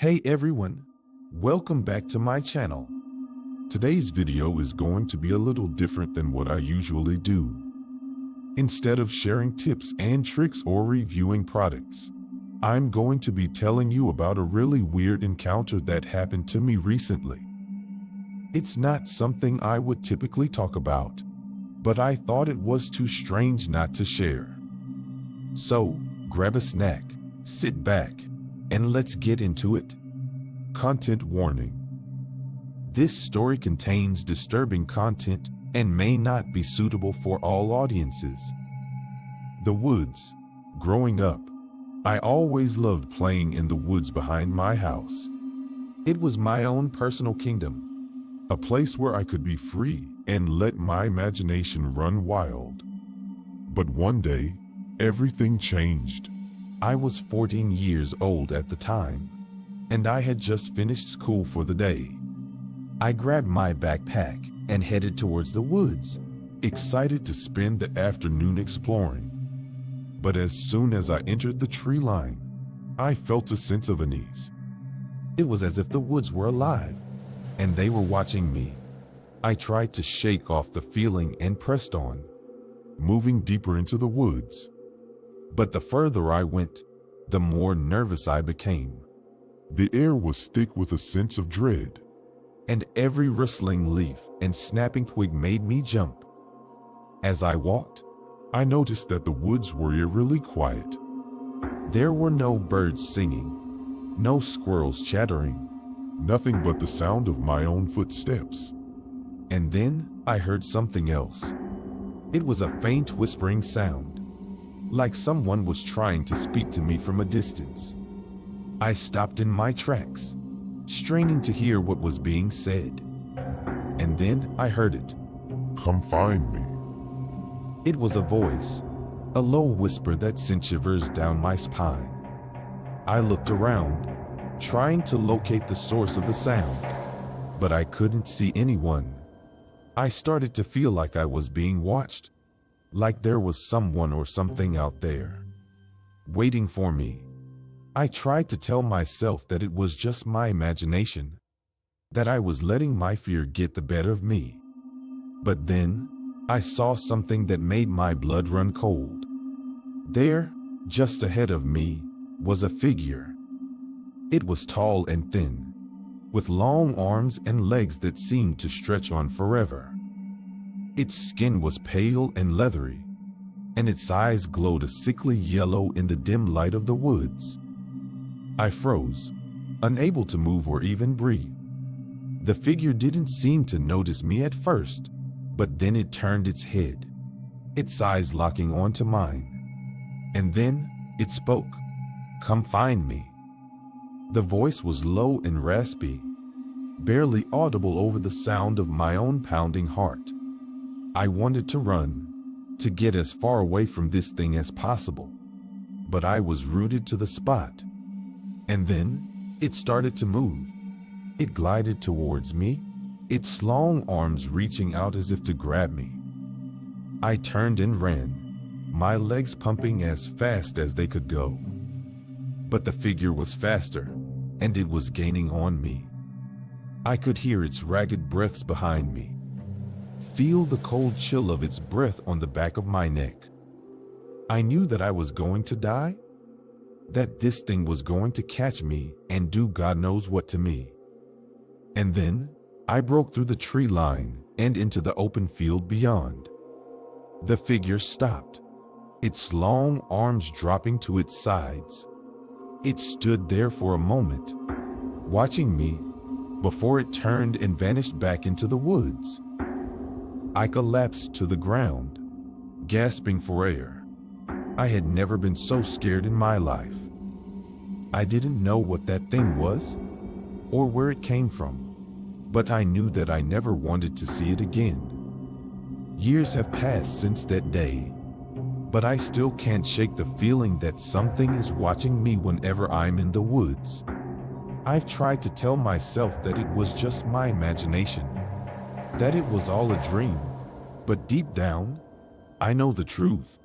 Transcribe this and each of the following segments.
Hey everyone, welcome back to my channel. Today's video is going to be a little different than what I usually do. Instead of sharing tips and tricks or reviewing products, I'm going to be telling you about a really weird encounter that happened to me recently. It's not something I would typically talk about, but I thought it was too strange not to share. So, grab a snack, sit back, and let's get into it. Content warning. This story contains disturbing content and may not be suitable for all audiences. The woods. Growing up, I always loved playing in the woods behind my house. It was my own personal kingdom, a place where I could be free and let my imagination run wild. But one day, everything changed. I was 14 years old at the time, and I had just finished school for the day. I grabbed my backpack and headed towards the woods, excited to spend the afternoon exploring. But as soon as I entered the tree line, I felt a sense of unease. It was as if the woods were alive, and they were watching me. I tried to shake off the feeling and pressed on, moving deeper into the woods. But the further I went, the more nervous I became. The air was thick with a sense of dread, and every rustling leaf and snapping twig made me jump. As I walked, I noticed that the woods were eerily quiet. There were no birds singing, no squirrels chattering, nothing but the sound of my own footsteps. And then I heard something else. It was a faint whispering sound, like someone was trying to speak to me from a distance. I stopped in my tracks, straining to hear what was being said. And then I heard it. "Come find me." It was a voice, a low whisper that sent shivers down my spine. I looked around, trying to locate the source of the sound, but I couldn't see anyone. I started to feel like I was being watched, like there was someone or something out there, waiting for me. I tried to tell myself that it was just my imagination, that I was letting my fear get the better of me. But then, I saw something that made my blood run cold. There, just ahead of me, was a figure. It was tall and thin, with long arms and legs that seemed to stretch on forever. Its skin was pale and leathery, and its eyes glowed a sickly yellow in the dim light of the woods. I froze, unable to move or even breathe. The figure didn't seem to notice me at first, but then it turned its head, its eyes locking onto mine. And then it spoke. "Come find me." The voice was low and raspy, barely audible over the sound of my own pounding heart. I wanted to run, to get as far away from this thing as possible, but I was rooted to the spot. And then, it started to move. It glided towards me, its long arms reaching out as if to grab me. I turned and ran, my legs pumping as fast as they could go. But the figure was faster, and it was gaining on me. I could hear its ragged breaths behind me, feel the cold chill of its breath on the back of my neck. I knew that I was going to die, that this thing was going to catch me and do God knows what to me. And then, I broke through the tree line and into the open field beyond. The figure stopped, its long arms dropping to its sides. It stood there for a moment, watching me, before it turned and vanished back into the woods. I collapsed to the ground, gasping for air. I had never been so scared in my life. I didn't know what that thing was, or where it came from, but I knew that I never wanted to see it again. Years have passed since that day, but I still can't shake the feeling that something is watching me whenever I'm in the woods. I've tried to tell myself that it was just my imagination, that it was all a dream, but deep down, I know the truth.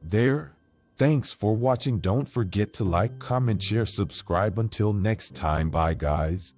There, Thanks for watching. Don't forget to like, comment, share, subscribe. Until next time, bye guys.